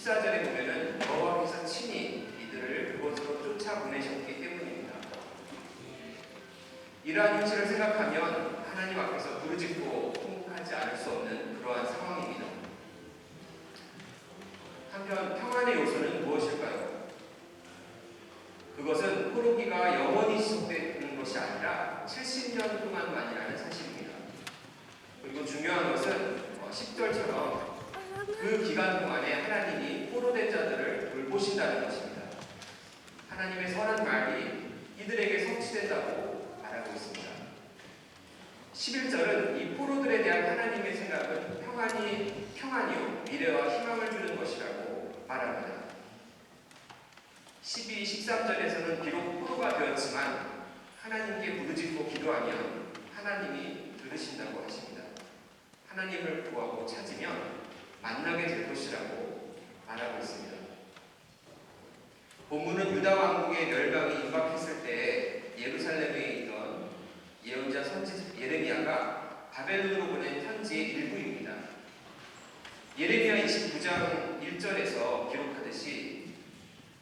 14절에 보면은 여호와께서 친히 이들을 그곳으로 쫓아보내셨기 때문입니다. 이러한 현실을 생각하면 하나님 앞에서 부르짖고 통곡하지 않을 수 없는 그러한 상황입니다. 한편 평안의 요소는 무엇일까요? 그것은 포로기가 영원히 지속되는 것이 아니라 70년 동안만이라는 사실입니다. 그리고 중요한 것은 10절처럼 그 기간 동안에 하나님이 포로된 자들을 돌보신다는 것입니다. 하나님의 선한 말이 이들에게 성취된다고 말하고 있습니다. 11절은 이 포로들에 대한 하나님의 생각은 평안이요 미래와 희망을 주는 것이라고 말합니다. 12, 13절에서는 비록 포로가 되었지만 하나님께 부르짖고 기도하면 하나님이 들으신다고 하십니다. 하나님을 구하고 찾으면 만나게 될 것이라고 말하고 있습니다. 본문은 유다 왕국의 멸망이 임박했을 때 예루살렘에 있던 예언자 선지 예레미야가 바벨론으로 보낸 편지의 일부입니다. 예레미야 29장 1절에서 기록하듯이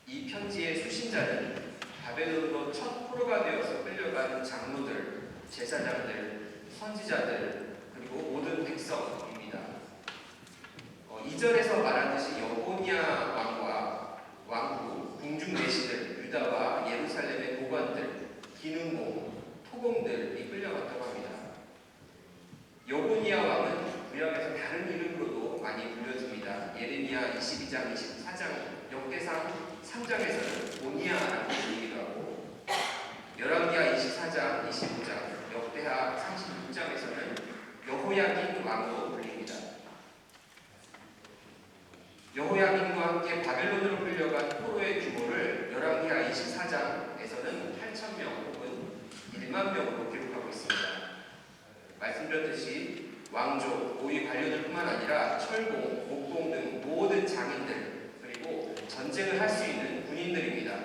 이 편지의 수신자는 바벨론으로 첫 포로가 되어서 끌려간 장로들, 제사장들, 선지자들 그리고 모든 백성입니다. 2절에서 말하듯이 여고니아 왕과 왕후, 궁중내시들, 유다와 예루살렘의 고관들, 기능공, 토공들이 끌려갔다고 합니다. 여고니아 왕은 구약에서 다른 이름으로도 많이 불려집니다. 예레미야 22장, 24장, 역대상 3장에서는 오니아라고 불리기도 하고 열왕기하 24장, 25장, 역대하 36장에서는 여호야긴 왕으로 불립니다. 여호야긴과 함께 바벨론으로 끌려간 포로의 규모를 열왕기하 24장에서는 8,000명 혹은 1만 명으로 기록하고 있습니다. 말씀드렸듯이 왕족, 고위 관료들 뿐만 아니라 철공, 목공 등 모든 장인들 그리고 전쟁을 할 수 있는 군인들입니다.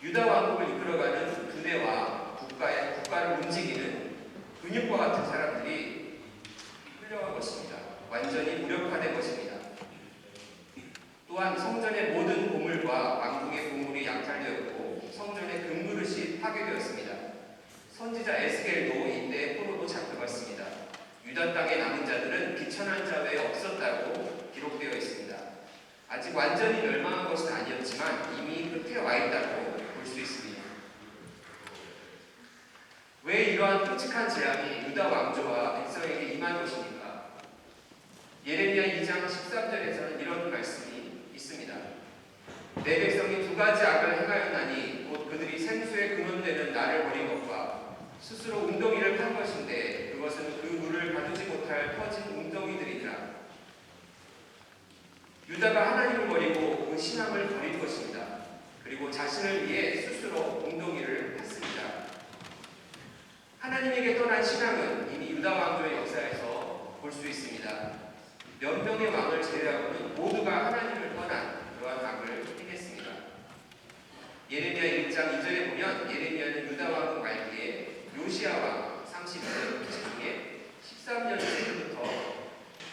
유다 왕국을 이끌어가는 두뇌와 국가를 움직이는 근육과 같은 사람들이 훌륭한 것입니다. 완전히 무력화된 것입니다. 또한 성전의 모든 보물과 왕궁의 보물이 약탈되었고 성전의 금그릇이 파괴되었습니다. 선지자 에스겔도 이때 포로로 잡혀갔습니다. 유다 땅에 남은 자들은 비천한 자 외에 없었다고 기록되어 있습니다. 아직 완전히 멸망한 것은 아니었지만 이미 끝에 와 있다고 볼 수 있습니다. 왜 이러한 끔찍한 재앙이 유다 왕조와 백성에게 임한 것입니까? 예레미야 2장 13절에서는 이런 말씀이 있습니다. 내 백성이 두 가지 악을 행하였나니 곧 그들이 생수의 근원되는 나를 버린 것과 스스로 웅덩이를 판 것인데 그것은 그 물을 가두지 못할 터진 웅덩이들이니라. 유다가 하나님을 버리고 그 신앙을 버린 것입니다. 그리고 자신을 위해 스스로 웅덩이를 팠습니다. 하나님에게 떠난 신앙은 이미 유다 왕조의 역사에서 볼 수 있습니다. 몇 명의 왕을 제외하고는 모두가 하나님을 떠난 그러한 악을 행했습니다. 예레미야 1장 2절에 보면 예레미야는 유다 왕국 말기에 요시야 왕 32년 중에 13년 때부터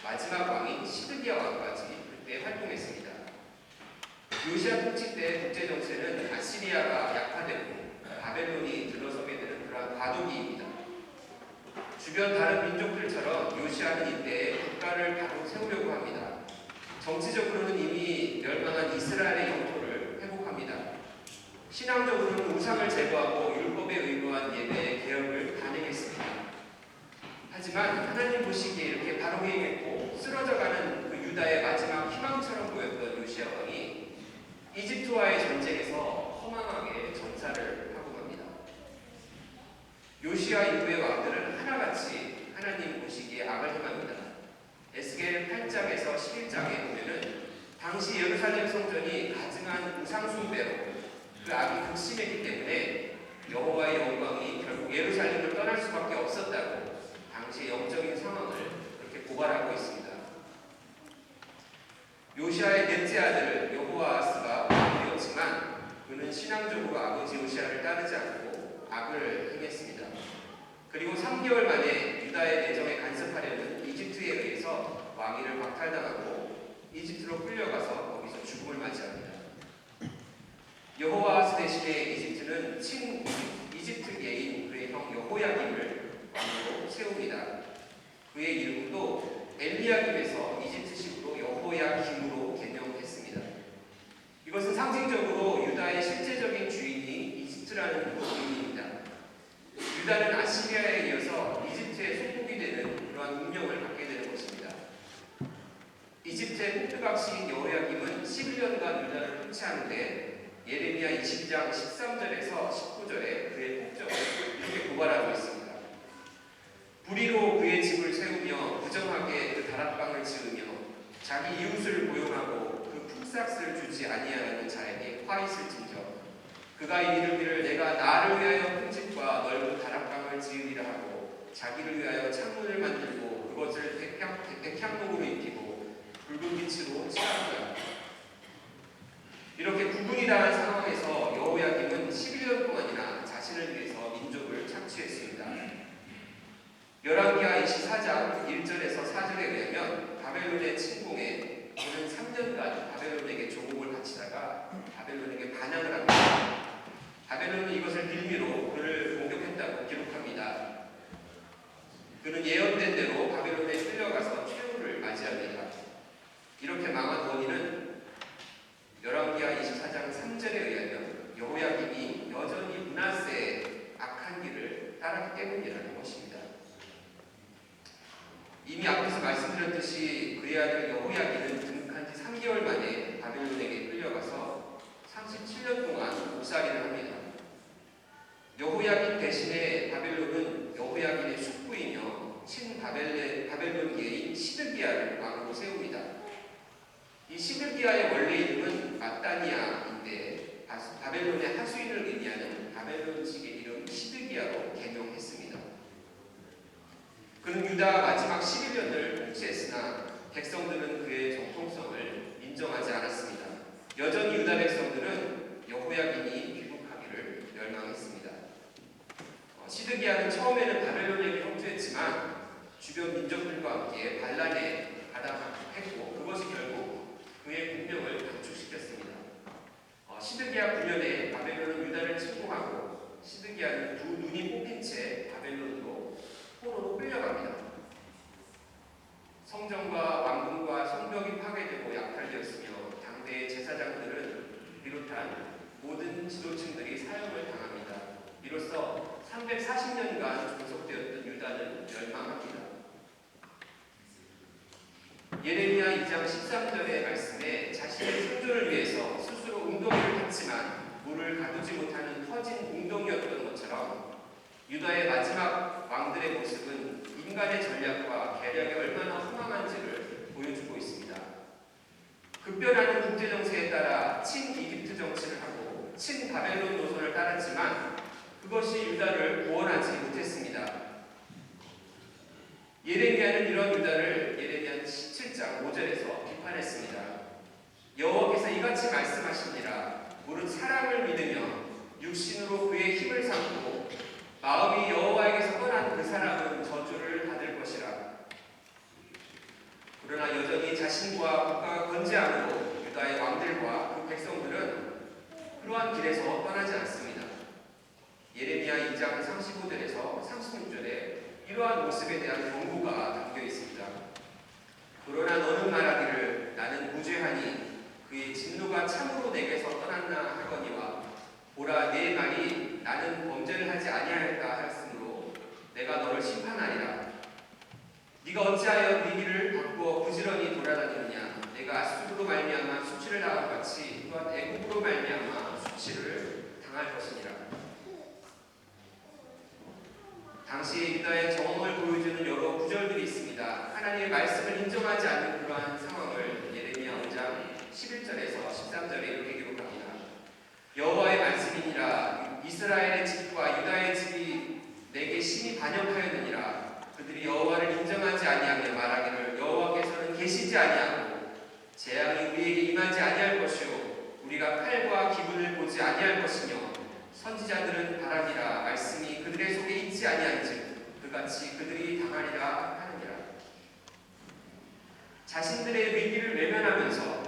마지막 왕인 시드기야 왕까지 그때 활동했습니다. 요시야 통치 때 국제 정세는 아시리아가 약화되고 바벨론이 들어서게 되는 그러한 과도기입니다. 주변 다른 민족들처럼 요시아는 이때 국가를 바로 세우려고 합니다. 정치적으로는 이미 멸망한 이스라엘의 영토를 회복합니다. 신앙적으로는 우상을 제거하고 율법에 의거한 예배의 개혁을 단행했습니다. 하지만 하나님 보시기에 이렇게 바로 행했고 쓰러져가는 그 유다의 마지막 희망처럼 보였던 요시야 왕이 이집트와의 전쟁에서 허망하게 전사를 하고 갑니다. 요시야 이후의 왕들은 하나같이 하나님 보시기에 악을 행합니다. 에스겔 8장에서 11장에 보면은 당시 예루살렘 성전이 가증한 우상 숭배로 그 악이 극심했기 때문에 여호와의 영광이 결국 예루살렘을 떠날 수밖에 없었다고 당시의 영적인 상황을 그렇게 고발하고 있습니다. 요시아의 넷째 아들 여호아스가 왕이 되었지만 그는 신앙적으로 아버지 요시아를 따르지 않고 악을 행했습니다. 그리고 3개월 만에 유다의 내정에 간섭하려는 이집트에 의해서 왕위를 박탈당하고 이집트로 끌려가서 대신에 이집트는 이집트계인 그의 형 여호야김을 왕으로 세웁니다. 그의 이름도 엘리야김에서 이집트식으로 여호야김으로 개명했습니다. 이것은 상징적으로 유다의 실제적인 주인이 이집트라는 의미입니다. 유다는 아시리아에 이어서 이집트의 속국이 되는 그러한 운명을 갖게 되는 것입니다. 이집트의 꼭두각시인 여호야김은 11년간 유다를 통치하는데 예레미야 20장 13절에서 19절에 그의 폭정을 이렇게 고발하고 있습니다. 불의로 그의 집을 세우며 부정하게 그 다락방을 지으며 자기 이웃을 고용하고 그 품삯을 주지 아니하는 자에게 화 있을진저 그가 이르기를 내가 나를 위하여 큰 집과 넓은 다락방을 지으리라 하고 자기를 위하여 창문을 만들고 그것을 백향목으로 입히고 붉은 빛으로 칠하리라. 이렇게 구분이 당한 상황에서 여호야김은 11년 동안이나 자신을 위해서 민족을 착취했습니다. 열왕기하 24장 1절에서 4절에 의하면 바벨론의 침공에 그는 3년간 바벨론에게 조공을 바치다가 바벨론에게 반항을 합니다. 바벨론은 이것을 빌미로 그를 공격했다고 기록합니다. 그는 예언된 대로 바벨론에 끌려가서 최후를 맞이합니다. 이렇게 망한 원인은 열왕기하 24장 3절에 의하면 여호야김이 여전히 므낫세의 악한 길을 따랐기 때문이라는 것입니다. 이미 앞에서 말씀드렸듯이 그의 아들 여호야김은 등극한 지 3개월 만에 바벨론에게 끌려가서 37년 동안 옥살이를 합니다. 여호야김 대신에 바벨론은 여호야김의 숙부이며 친바벨론계인 시드기야를 왕으로 세웁니다. 이 시드기야의 원래 이름은 마따니아인데 바벨론의 하수인을 의미하는 바벨론식의 이름 시드기야로 개명했습니다. 그는 유다 마지막 11년을 통치했으나 백성들은 그의 정통성을 인정하지 않았습니다. 여전히 유다 백성들은 여호야김이 귀국하기를 열망했습니다. 시드기야는 처음에는 바벨론에게 형주했지만 주변 민족들과 함께 반란에 가담했고 그것이 결국 그의 국명을 단축시켰습니다. 시드기야 9년에 바벨론은 유다를 침공하고 시드기야는 두 눈이 뽑힌 채 바벨론으로 포로로 끌려갑니다. 성전과 왕궁과 성벽이 파괴되고 약탈되었으며 당대의 제사장들은 비롯한 모든 지도층들이 사형을 당합니다. 이로써 340년간 존속되었던 유다는 멸망합니다. 예레미야 2장 13절의 말씀에 자신의 생존을 위해서 스스로 웅덩이를 팠지만 물을 가두지 못하는 터진 웅덩이였던 것처럼 유다의 마지막 왕들의 모습은 인간의 전략과 계략이 얼마나 허망한지를 보여주고 있습니다. 급변하는 국제정세에 따라 친이집트 정치를 하고 친바벨론 노선을 따랐지만 그것이 유다를 구원하지 못했습니다. 예레미야는 이런 유다를 예레미야 17장 5절에서 비판했습니다. 여호와께서 이같이 말씀하시니라. 무릇 사람을 믿으며 육신으로 그의 힘을 삼고 마음이 여호와에게서 떠난 그 사람은 저주를 받을 것이라. 그러나 여전히 자신과 국가가 건재함으로 유다의 왕들과 그 백성들은 그러한 길에서 떠나지 않습니다. 예레미야 2장 35절에서 36절에 이러한 모습에 대한 경고가 담겨 있습니다. 그러나 너는 말하기를 나는 무죄하니 그의 진노가 참으로 내게서 떠났나 하거니와 보라 내 말이 나는 범죄를 하지 아니하였다 하였으므로 내가 너를 심판하리라. 네가 어찌하여 네 길을 바꾸어 부지런히 돌아다니느냐. 내가 아수르로 말미암아 수치를 당한 같이 또한 애국으로 말미암아 수치를 당할 것이니라. 당시 유다의 정황을 보여주는 여러 구절들이 있습니다. 하나님의 말씀을 인정하지 않는 그러한 상황을 예레미야 5장 11절에서 13절에 이렇게 기록합니다. 여호와의 말씀이니라. 이스라엘의 집과 유다의 집이 내게 심히 반역하였느니라. 그들이 여호와를 인정하지 아니하며 말하기를 여호와께서는 계시지 아니하고 재앙이 우리에게 임하지 아니할 것이요 우리가 칼과 기분을 보지 아니할 것이며 선지자들은 바라니라. 말씀이 그들의 속에 있지 아니한즉 그같이 그들이 당하리라 하느니라. 자신들의 위기를 외면하면서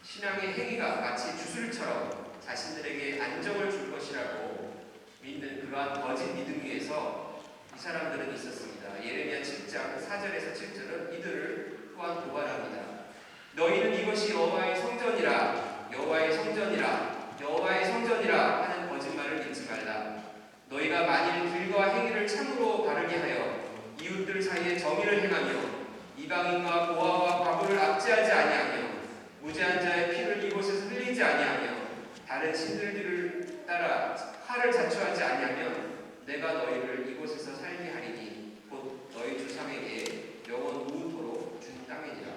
신앙의 행위가 마치 주술처럼 자신들에게 안정을 줄 것이라고 믿는 그러한 거짓 믿음 위에서 이 사람들은 있었습니다. 예레미야 7장 4절에서 7절은 이들을 또한 고발합니다. 너희는 이것이 여호와의 성전이라 여호와의 성전이라 여호와의 성전이라 하는 거짓말을 믿지 말라. 너희가 만일 길과 행위를 참으로 바르게 하여 이웃들 사이에 정의를 행하며 이방인과 고아와 과부를 압제하지 아니하며 무죄한 자의 피를 이곳에서 흘리지 아니하며 다른 신들들을 따라 화를 자초하지 아니하면 내가 너희를 이곳에서 살게 하리니 곧 너희 조상에게 영원 무토록 준 땅이니라.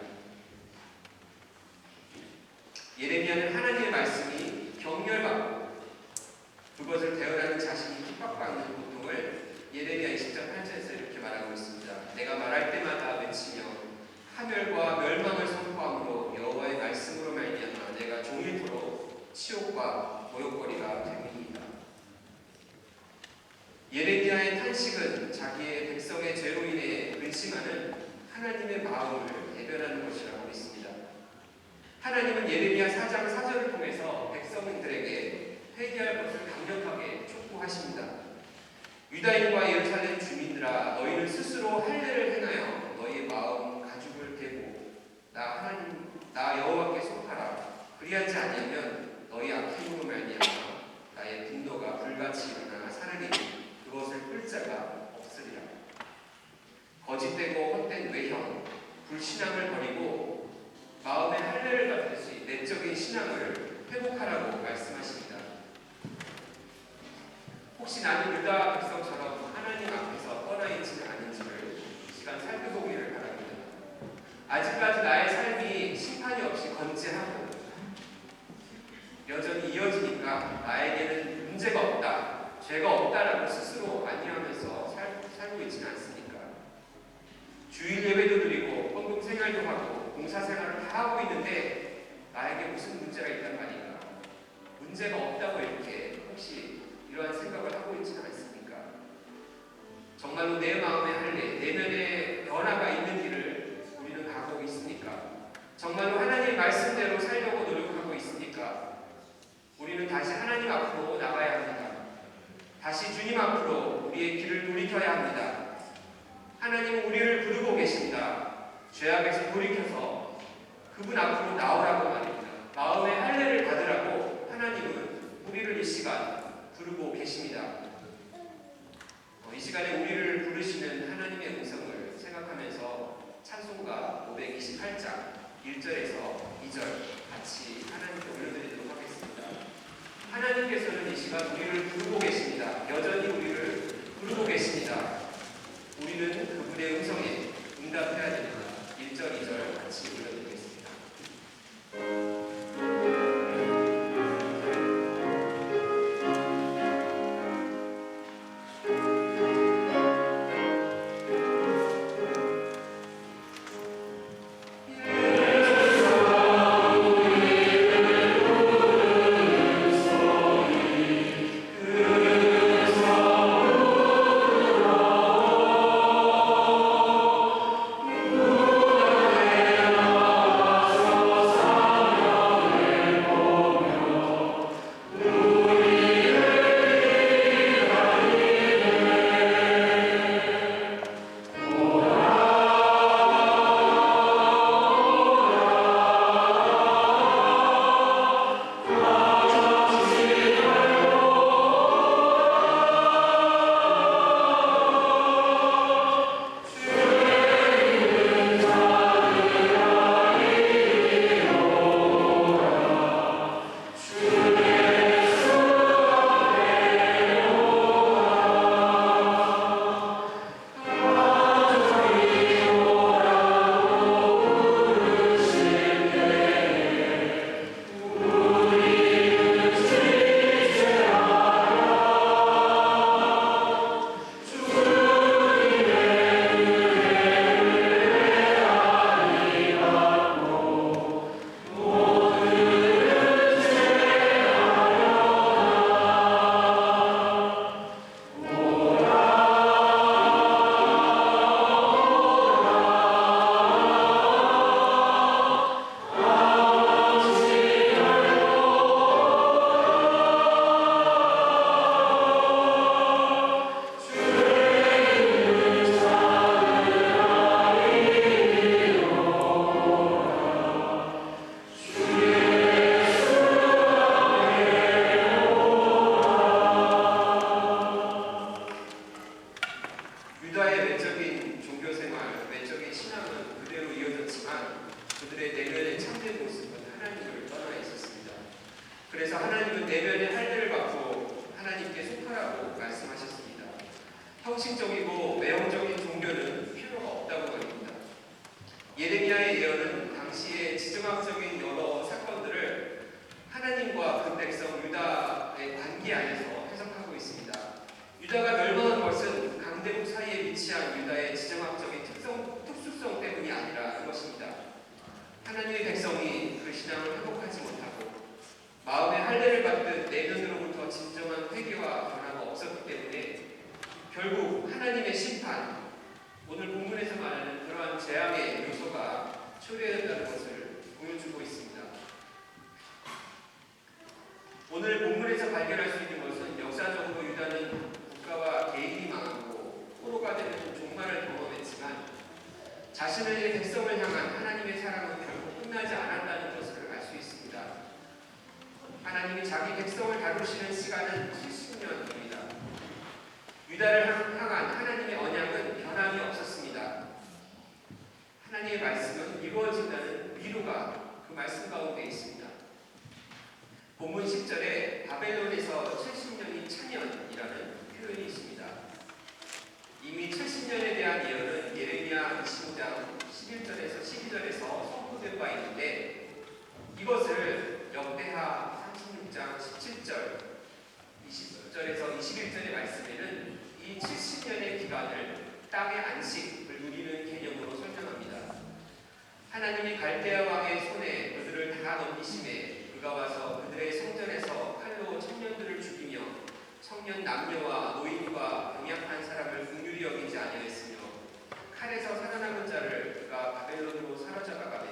예레미야는 하나님의 말씀이 경멸받고 그것을 대언하는 자신이 핍박받는 고통을 예레미야 20장 8절에서 이렇게 말하고 있습니다. 내가 말할 때마다 외치며 하멸과 멸망을 선포함으로 여호와의 말씀으로 말미암아 내가 종일토록 치욕과 모욕거리가 됨이니이다. 예레미야의 탄식은 자기의 백성의 죄로 인해 근심하는 하나님의 마음을 대변하는 것이라고 믿습니다. 하나님은 예레미야 4장 4절을 통해서 백성들에게 회개할 것을 강력하게 촉구하십니다. 유다인과 예루살렘 주민들아, 너희는 스스로 할례를 행하여 너희의 마음 가죽을 대고 나 여호와께 속하라. 그리하지 아니하면 너희 악행으로 말미암아 나의 분노가 불같이 일어나 사랑이니 그것을 끌 자가 없으리라. 거짓되고 헛된 외형, 불신앙을 버리고 마음의 할례를 갖듯이 내적인 신앙을 회복하라고 말씀하십니다. 혹시 나는 유다 백성처럼 하나님 앞에서 떠나 있지는 않은지를 이 시간 살펴보기를 바랍니다. 아직까지 나의 삶이 심판이 없이 건재하고 여전히 이어지니까 나에게는 문제가 없다, 죄가 없다라고 스스로 안니하면서 살고 있지는 않습니까? 주일 예배도 드리고 헌금 생활도 하고 봉사 생활을 다 하고 있는데 나에게 무슨 문제가 있단 말인가? 문제가 없다고 이렇게 혹시 이러한 생각을 하고 있지는 않습니까? 정말로 내 마음의 할례, 내면의 변화가 있는 길을 우리는 가고 있습니까? 정말로 하나님의 말씀대로 살려고 노력하고 있습니까? 우리는 다시 하나님 앞으로 나가야 합니다. 다시 주님 앞으로 우리의 길을 돌이켜야 합니다. 하나님은 우리를 부르고 계십니다. 죄악에서 돌이켜서 그분 앞으로 나오라고 말입니다. 마음의 할례를 받으라고 하나님은 우리를 이 시간 부르고 계십니다. 이 시간에 우리를 부르시는 하나님의 음성을 생각하면서 찬송가 528장 1절에서 2절 같이 하나님께 올려드리도록 하겠습니다. 하나님께서는 이 시간 우리를 부르고 계십니다. 여전히 우리를 부르고 계십니다. 우리는 그분의 음성에 응답해야 됩니다. 1절, 2절 같이 올려드리겠습니다. 형식적이고 외형적인 종교는 필요가 없다고 말입니다. 예레미야의 예언은 당시의 지정학적인 여러 사건들을 하나님과 그 백성 유다의 관계 안에서 해석하고 있습니다. 유다가 멸망한 것은 강대국 사이에 위치한 유다의 지정학적인 특수성 때문이 아니라 것입니다. 하나님의 백성이 그 신앙을 회복하지 못하고 마음의 할례를 받듯 내면으로부터 진정한 회개와 변화가 없었기 때문에 결국 하나님의 심판, 오늘 본문에서 말하는 그러한 재앙의 요소가 초래된다는 것을 보여주고 있습니다. 오늘 본문에서 발견할 수 있는 것은 역사적으로 유다는 국가와 개인이 망하고 포로가 되는 종말을 경험했지만 자신의 백성을 향한 하나님의 사랑은 결국 끝나지 않았다는 것을 알 수 있습니다. 하나님이 자기 백성을 다루시는 시간은 70년입니다. 유다를 향한 하나님의 언약은 변함이 없었습니다. 하나님의 말씀은 이루어진다는 위로가 그 말씀 가운데 있습니다. 본문 10절에 바벨론에서 70년이 차년이라는 표현이 있습니다. 이미 70년에 대한 예언은 예레미야 25장 11절에서 12절에서 선포된 바 있는데 이것을 역대하 36장 17절 20절에서 21절의 말씀에는 이 70년의 기간을 땅의 안식을 누리는 개념으로 설명합니다. 하나님이 갈대아 왕의 손에 그들을 다 넘기심에 그가 와서 그들의 성전에서 칼로 청년들을 죽이며 청년 남녀와 노인과 병약한 사람을 긍휼히 여기지 아니하였으며 칼에서 살아남은 자를 그가 바벨론으로 사로잡아가매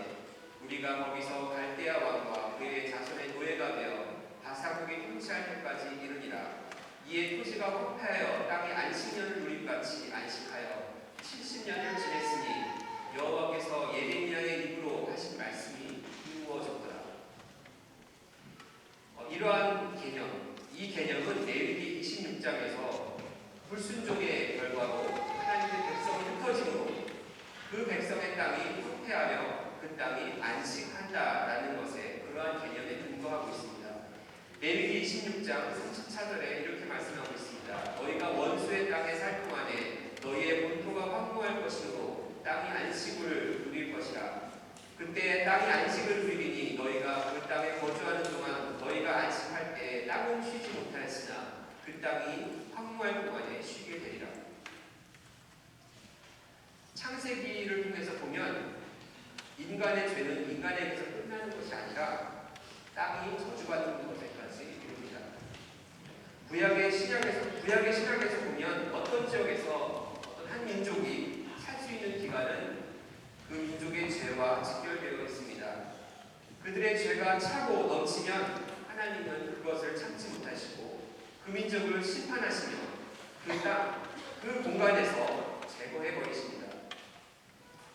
우리가 거기서 갈대아 왕과 그의 자손의 노예가 되어 바사국에 통치할 때까지 이르니라. 이에 토지가 황폐하여 땅이 안식년을 누림같이 안식하여 70년을 지냈으니 여호와께서 예레미야의 입으로 하신 말씀이 이루어졌더라. 이러한 개념, 이 개념은 레위기 26장에서 불순종의 결과로 하나님의 백성이 흩어짐으로 그 백성의 땅이 황폐하며 그 땅이 안식한다라는 것에 그러한 개념에 근거하고 있습니다. 레위기 26장 34절에 이렇게 말씀하고 있습니다. 너희가 원수의 땅에 살 동안에 너희의 본토가 황무할 것이므로 땅이 안식을 누릴 것이라. 그때 땅이 안식을 누리니 너희가 그 땅에 거주하는 동안 너희가 안식할 때 땅은 쉬지 못하였으나 그 땅이 황무할 동안에 쉬게 되리라. 창세기를 통해서 보면 인간의 죄는 인간에게서 끝나는 것이 아니라 땅이 저주받는 것에까지 이릅니다. 구약의 신약에서 보면 어떤 지역에서 어떤 한 민족이 살 수 있는 기간은 그 민족의 죄와 직결되어 있습니다. 그들의 죄가 차고 넘치면 하나님은 그것을 참지 못하시고 그 민족을 심판하시며 그 공간에서 제거해버리십니다.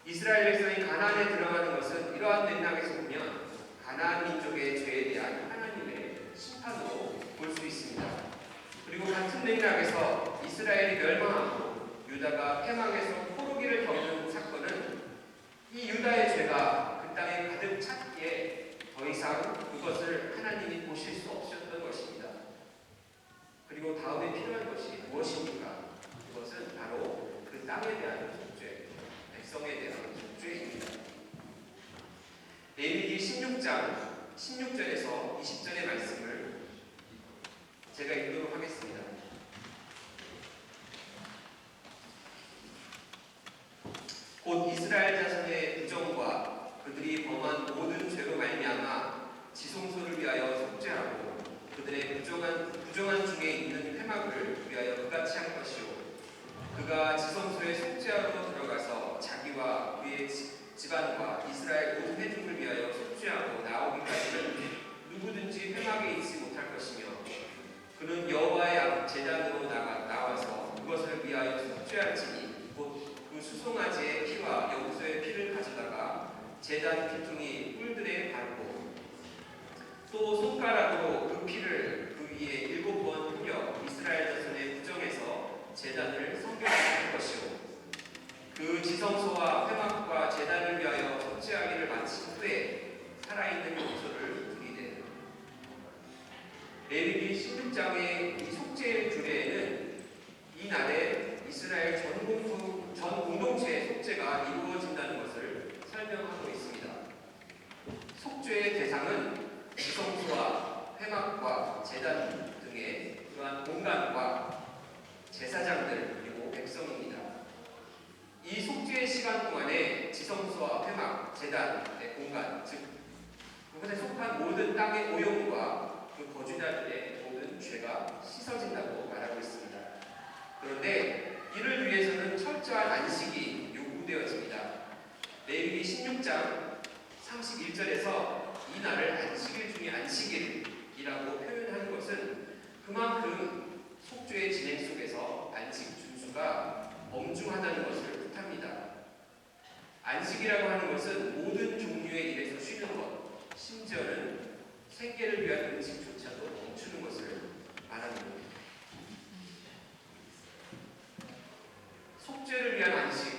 이스라엘 백성이 가나안에 들어가는 것은 이러한 맥락에서 보면 가나안 민족의 죄에 대한 하나님의 심판으로 볼 수 있습니다. 그리고 같은 맥락에서 이스라엘이 멸망하고 유다가 패망해서 포로기를 겪는 사건은 이 유다의 죄가 그 땅에 가득 찼기에 더 이상 그것을 하나님이 보실 수 없었던 것입니다. 그리고 다음에 필요한 것이 무엇입니까? 그것은 바로 그 땅에 대한 속죄, 백성에 대한 속죄입니다. 레위기 16장 16절에서 20절의 말씀을 제가 읽도록 하겠습니다. 곧 이스라엘 자손의 부정과 그들이 범한 모든 죄로 말미암아 지성소를 위하여 속죄하고 그들의 부정한 중에 있는 회막을 위하여 그같이 한 것이요 그가 지성소에 속죄하러 들어가서 자기와 그의 집안과 이스라엘 온 회중을 위하여 속죄하고 나오기까지는 누구든지 회막에 있지 못할 것이며 그는 여호와의 제단으로 나와서 그것을 위하여 속죄할지니 곧 그 수송아지의 피와 염소의 피를 가져다가 제단 피퉁이 뿔들에 바르고 또 손가락으로 그 피를 그 위에 7번 뿌려 이스라엘 자손의 부정에서 제단을 성결할 것이요 그 지성소와 회막과 제단을 위하여 속죄하기를 마친 후에 살아있는 염소를 드리되. 레위기 16장의 이 속죄의 규례에는 이 날에 이스라엘 속한 모든 땅의 오염과 그 거주자들의 모든 죄가 씻어진다고 말하고 있습니다. 그런데 이를 위해서는 철저한 안식이 요구되어집니다. 레위기 16장 31절에서 이 날을 안식일 중에 안식일이라고 표현하는 것은 그만큼 속죄의 진행 속에서 안식 준수가 엄중하다는 것을 뜻합니다. 안식이라고 하는 것은 모든 종류의 일에서 쉬는 것, 심지어는 생계를 위한 음식조차도 멈추는 것을 말합니다. 속죄를 위한 안식,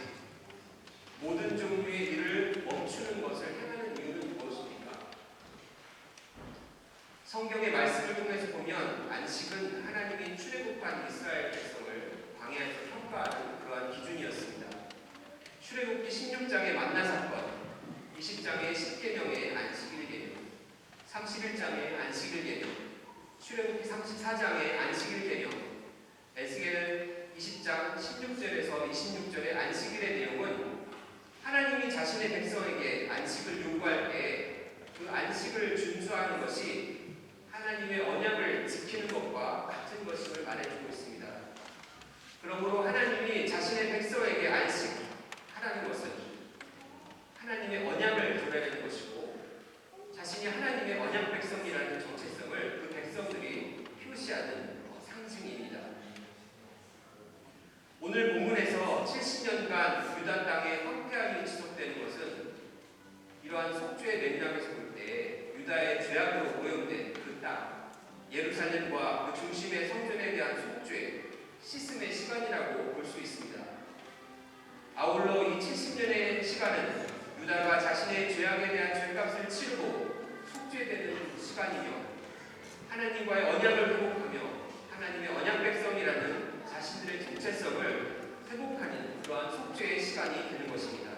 모든 종류의 일을 멈추는 것을 행하는 이유는 무엇입니까? 성경의 말씀을 통해서 보면 안식은 하나님이 출애굽한 이스라엘 백성을 광야에서 평가하는 그러한 기준이었습니다. 출애굽기 16장의 만나 사건, 20장의 십계명의 안식일 계명, 31장의 안식일 계명, 출애굽기 34장의 안식일 계명, 에스겔 20장 16절에서 26절의 안식일의 내용은 하나님이 자신의 백성에게 안식을 요구할 때 그 안식을 준수하는 것이 하나님의 언약을 지키는 것과 같은 것임을 말해주고 있습니다. 그러므로 하나님이 자신의 백성에게 안식하라는 것은 하나님의 언약을 드러내는 것이고 자신이 하나님의 언약 백성이라는 정체성을 그 백성들이 표시하는 상징입니다. 오늘 본문에서 70년간 유다 땅의 황폐함이 지속되는 것은 이러한 속죄의 맥락에서 볼 때 유다의 죄악으로 오염된 그 땅, 예루살렘과 그 중심의 성전에 대한 속죄, 씻음의 시간이라고 볼 수 있습니다. 아울러 이 70년의 시간은 유다가 자신의 죄악에 대한 죄값을 치르고 속죄되는 시간이며 하나님과의 언약을 회복하며 하나님의 언약 백성이라는 자신들의 정체성을 회복하는 그러한 속죄의 시간이 되는 것입니다.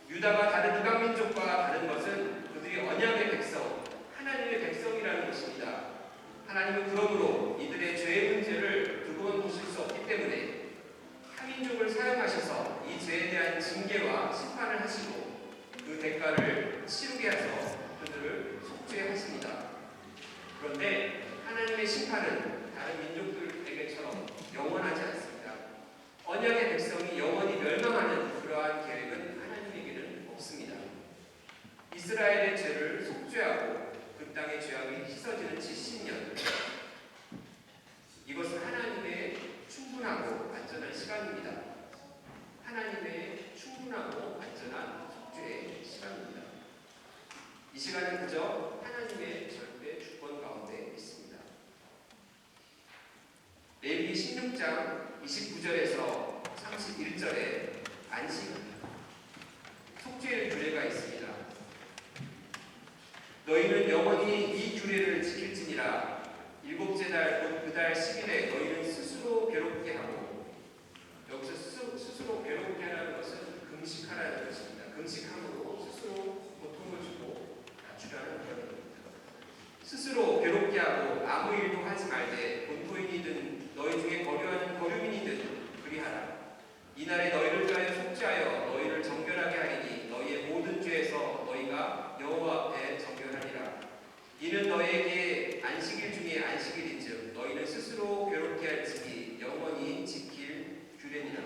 유다가 다른 이방 민족과 다른 것은 그들이 언약의 백성, 하나님의 백성이라는 것입니다. 하나님은 그러므로 이들의 죄의 문제를 두고 보실 수 없기 때문에 타민족을 사용하셔서 이 죄에 대한 징계와 심판을 하시고 그 대가를 치르게 하셔서 그들을 속죄하십니다. 그런데 하나님의 심판은 다른 민족들에게처럼 영원하지 않습니다. 언약의 백성이 영원히 멸망하는 그러한 계획은 하나님에게는 없습니다. 이스라엘의 죄를 속죄하고 그 땅의 죄악이 씻어지는 70년, 이것은 하나님의 충분하고 안전한 시간입니다. 하나님의 충분하고 안전한 속죄의 시간입니다. 이 시간은 그저 하나님의 절대 주권 가운데 있습니다. 레위기 16장 29절에서 31절에 안식, 속죄의 규례가 있습니다. 너희는 영원히 이 규례를 지킬지니라. 일곱째 달 곧 그 달 10일에 너희는 스스로 괴롭게 하고, 여기서 스스로 괴롭게 하라는 것은 금식하라는 것입니다. 금식함으로 스스로 고통을 주고 낮추라는 표현입니다. 스스로 괴롭게 하고 아무 일도 하지 말되 본토인이든 너희 중에 거류하는 거류민이든 그리하라. 이날에 너희를 위하여 속죄하여 너희를 정결하게 하리니 너희의 모든 죄에서 너희가 여호와 앞에 정결하리라. 이는 너희에게 안식일 중에 안식일인즉 너희는 스스로 괴롭게 할지니 영원히 지킬 규례니라.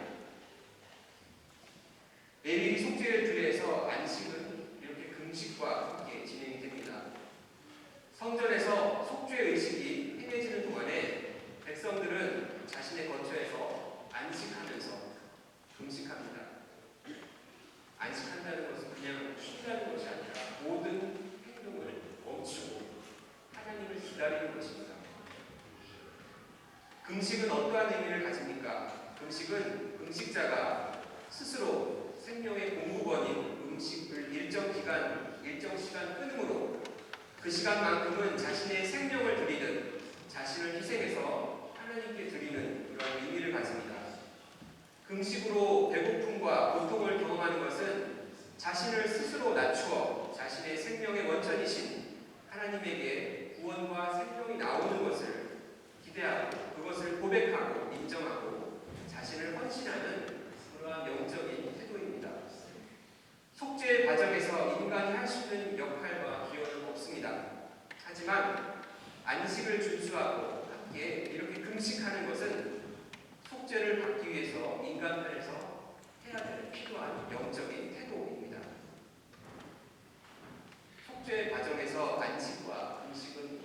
레위기 속죄의 규례에서 안식은 이렇게 금식과 함께 진행이 됩니다. 성전에서 속죄 의식이 행해지는 동안에 백성들은 자신의 거처에서 안식하면서 금식합니다. 안식한다는 것은 그냥 쉰다는 것이 아니라 모든 행동을 멈추고 하나님을 기다리는 것입니다. 금식은 어떠한 의미를 가집니까? 금식은 금식자가 스스로 생명의 공급원인 음식을 일정 시간 끊음으로 그 시간만큼은 자신의 생명을 드리는, 자신을 희생해서 하나님께 드리는 그런 의미를 가집니다. 금식으로 배고픔과 고통을 경험하는 것은 자신을 스스로 낮추어 자신의 생명의 원천이신 하나님에게 구원과 생명이 나오는 것을 기대하고 그것을 고백하고 인정하고 자신을 헌신하는 그러한 영적인 태도입니다. 속죄의 과정에서 인간이 할 수 있는 역할과 안식을 준수하고 함께 이렇게 금식하는 것은 속죄를 받기 위해서 인간편에서 해야 될 필요한 영적인 태도입니다. 속죄 과정에서 안식과 금식은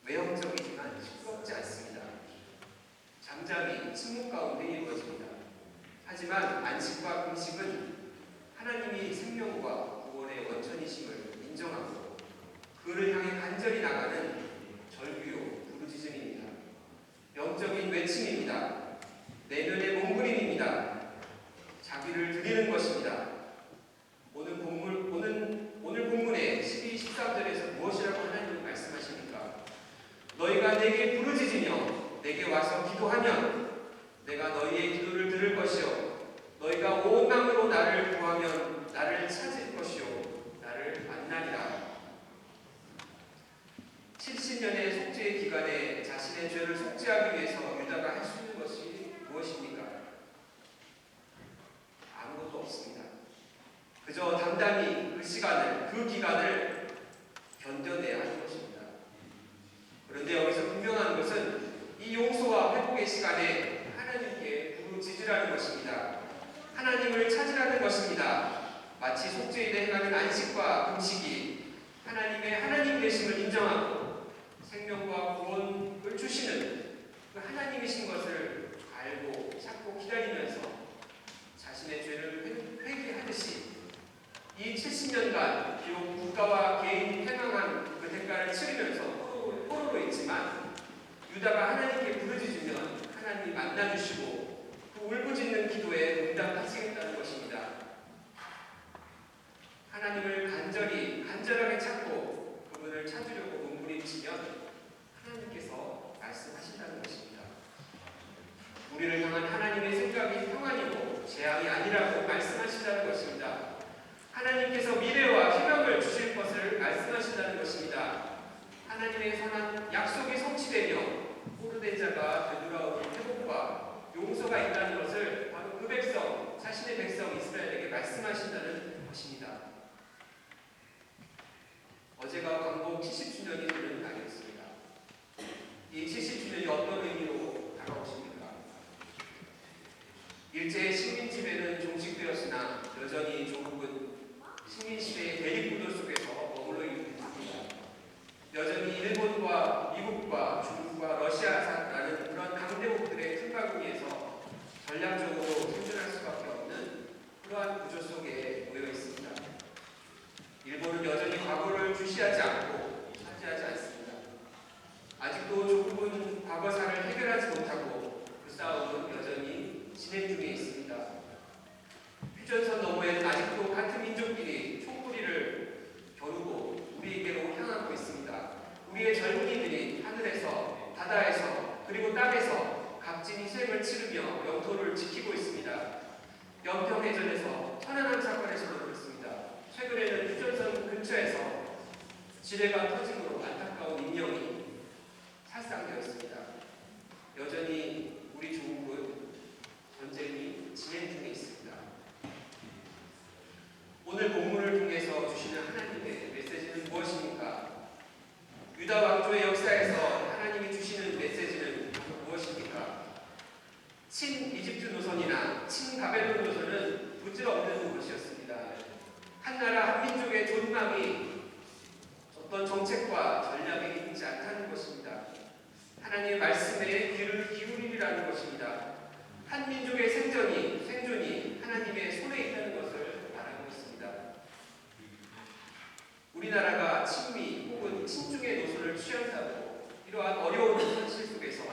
외형적이지만 시끄럽지 않습니다. 잠잠이 침묵 가운데 이루어집니다. 하지만 안식과 금식은 하나님이 생명과 구원의 원천이심을 인정하고 그를 향해 간절히 나가는 절규요 부르짖음입니다. 영적인 외침입니다. 내면의 몸부림입니다. 자기를 드리는 것입니다. 오늘 본문의 12, 13절에서 무엇이라고 하나님은 말씀하십니까? 너희가 내게 부르짖으며 내게 와서 기도하면 내가 너희의 기도를 들을 것이요 너희가 온 마음으로 나를 구하면 나를 찾을 것이요 나를 만나리라. 70년의 속죄의 기간에 자신의 죄를 속죄하기 위해서 유다가 할 수 있는 것이 무엇입니까? 아무것도 없습니다. 그저 담담히 그 시간을, 그 기간을 견뎌내야 하는 것입니다. 그런데 여기서 분명한 것은 이 용서와 회복의 시간에 하나님께 부르짖으라는 것입니다. 하나님을 찾으라는 것입니다. 마치 속죄일에 행하는 안식과 금식이 하나님의 하나님 되심을 인정하고 생명과 구원을 주시는 그 하나님이신 것을 알고 찾고 기다리면서 자신의 죄를 회개하듯이 이 70년간 비록 국가와 개인이 패망한 그 대가를 치르면서 포로로 있지만 유다가 하나님께 부르짖으면 하나님이 만나주시고 그 울부짖는 기도에 응답하시겠다는 것입니다. 하나님을 간절하게 찾고 그분을 찾으려고 몸부림치면 하나님께서 말씀하신다는 것입니다. 우리를 향한 하나님의 생각이 평안이고 재앙이 아니라고 말씀하신다는 것입니다. 하나님께서 미래와 희망을 주실 것을 말씀하신다는 것입니다. 하나님의 선한 약속이 성취되며 포로된 자가 되돌아오는 회복과 용서가 있다는 것을 바로 그 백성, 자신의 백성 이스라엘에게 말씀하신다는 것입니다. 어제가 광복 70주년이 되는 날이었습니다. 이 70주년이 어떤 의미로 다가오십니까? 일제 식민지배는 종식되었으나 여전히 조국은 식민시대의 대립구도 속에서 머물러 있습니다. 여전히 일본과 미국과 중국과 러시아라는 그런 강대국들의 틀바구니에서 전략적으로 생존할 수밖에 없는 그러한 구조 속에 모여 있습니다. 일본은 여전히 과거를 주시하지 않고 차지하지 않습니다. 아직도 조국은 과거사를 해결하지 못하고 그 싸움은 여전히 진행 중에 있습니다. 휴전선 너머에는 아직도 같은 민족끼리 총구리를 겨루고 우리에게로 향하고 있습니다. 우리의 젊은이들이 하늘에서, 바다에서, 그리고 땅에서 값진 희생을 치르며 영토를 지키고 있습니다. 연평해전에서 천안함 사건에서도 그렇습니다. 최근에는 휴전선 근처에서 지뢰가 터짐으로 안타까운 인명이 살상되었습니다. 여전히 우리 조국은 전쟁이 진행 중에 있습니다. 오늘 본문을 통해서 주시는 하나님의 메시지는 무엇입니까? 유다 왕조의 역사에서 하나님이 주시는 메시지는 무엇입니까? 친 이집트 노선이나 친 바벨론 노선은 부질없는 것이었습니다. 한 나라 한 민족의 존망이 어떤 정책과 전략에 있지 않다는 것입니다. 하나님의 말씀에 귀를 기울이라는 것입니다. 한 민족의 생존이 하나님의 손에 있다는 것을 말하고 있습니다. 우리나라가 친미 혹은 친중의 노선을 취한다고 이러한 어려운 현실 속에서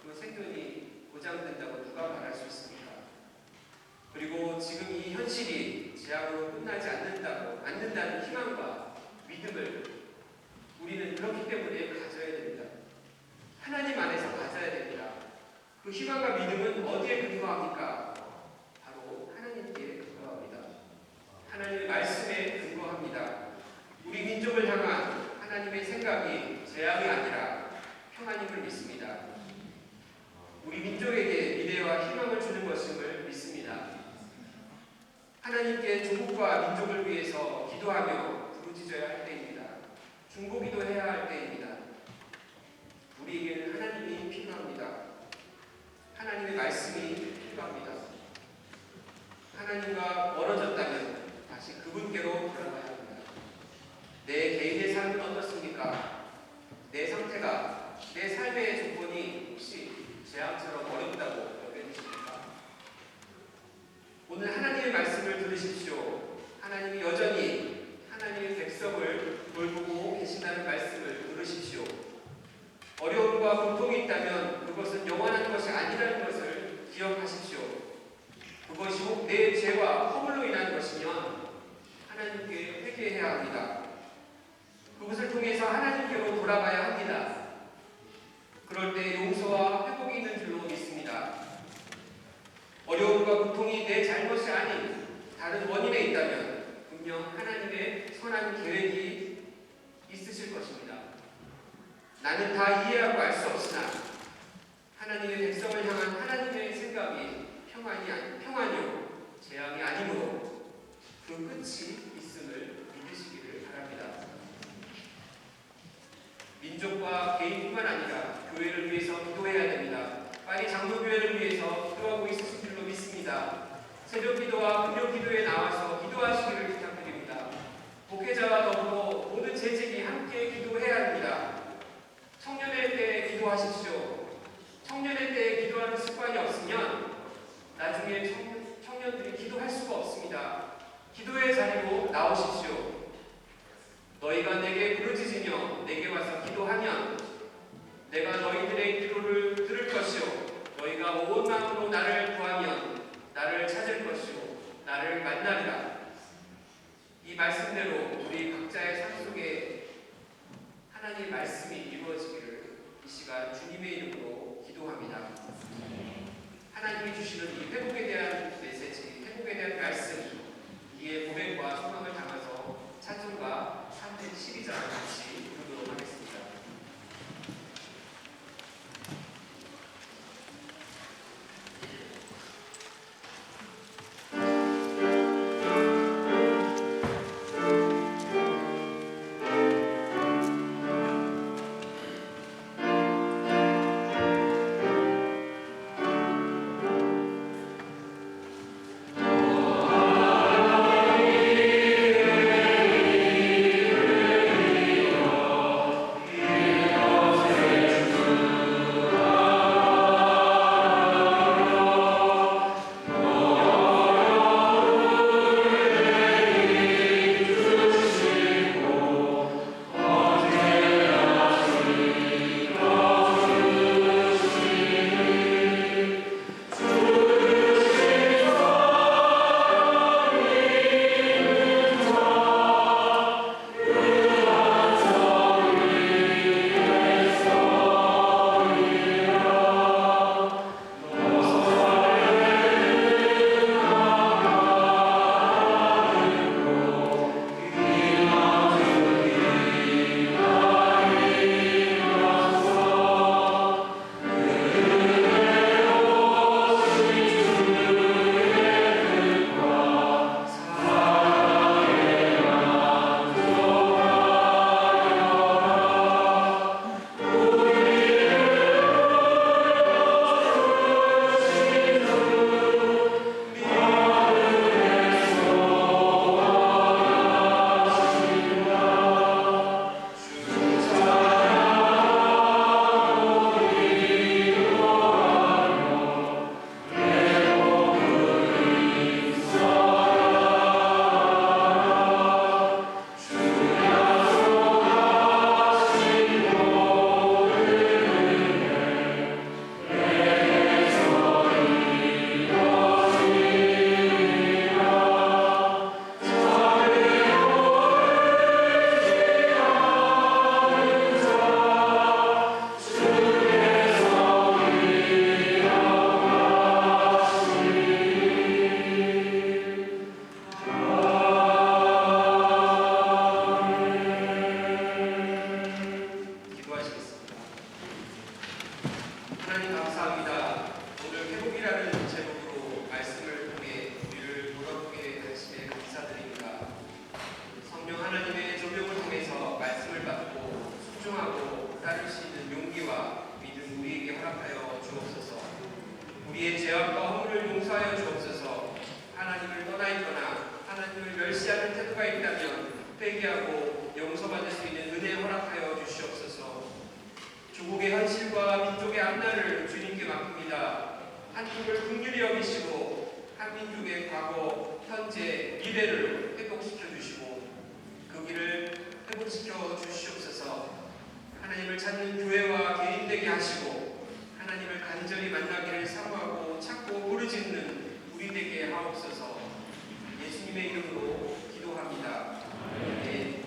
그 생존이 보장된다고 누가 말할 수 있습니까? 그리고 지금 이 현실이 재앙으로 끝나지 않는다는 희망과 믿음을 우리는 그렇기 때문에 가져야 됩니다. 하나님 안에서 가져야 됩니다. 그 희망과 믿음은 어디에 근거합니까? 바로 하나님께 근거합니다. 하나님의 말씀에 근거합니다. 우리 민족을 향한 하나님의 생각이 재앙이 아니라 평안임을 믿습니다. 우리 민족에게 미래와 희망을 주는 것임을 믿습니다. 하나님께 조국과 민족을 위해서 기도하며 부르짖어야 할 때입니다. 중보기도 해야 할 때입니다. 있을 것입니다. 나는 다 이해하고 알 수 없으나 하나님의 백성을 향한 하나님의 생각이 평안이요 재앙이 아니므로 그 끝이 있음을 믿으시기를 바랍니다. 민족과 개인뿐만 아니라 교회를 위해서 기도해야 됩니다. 빨리 장로교회를 위해서 기도하고 있으신 줄로 믿습니다. 새벽 기도와 금요 기도에 나와서 기도하시기를 부탁드립니다. 목회자와 더불어 모든 재직이 함께 기도해야 합니다. 청년의 때에 기도하십시오. 청년의 때에 기도하는 습관이 없으면 나중에 청년들이 기도할 수가 없습니다. 기도의 자리로 나오십시오. 너희가 내게 부르짖으며 내게 와서 기도하면 내가 너희들의 기도를 들을 것이요 너희가 온 마음으로 나를 구하면 나를 찾을 것이요 나를 만나리라. 이 말씀대로 우리 각자의 삶 속에 하나님의 말씀이 이루어지기를 이 시간 주님의 이름으로 기도합니다. 하나님이 주시는 이 회복에 대한 메시지, 회복에 대한 말씀, 이의 고백과 소망을 담아서 찬송가 312장 같이 부르도록 하겠습니다. 회개하고 용서받을 수 있는 은혜 허락하여 주시옵소서. 조국의 현실과 민족의 앞날을 주님께 맡깁니다. 한국을 긍휼히 여기시고 한민족의 과거, 현재, 미래를 회복시켜 주시고 그 길을 회복시켜 주시옵소서. 하나님을 찾는 교회와 개인 되게 하시고 하나님을 간절히 만나기를 사모하고 찾고 부르짖는 우리 되게 하옵소서. 예수님의 이름으로 기도합니다. 아멘.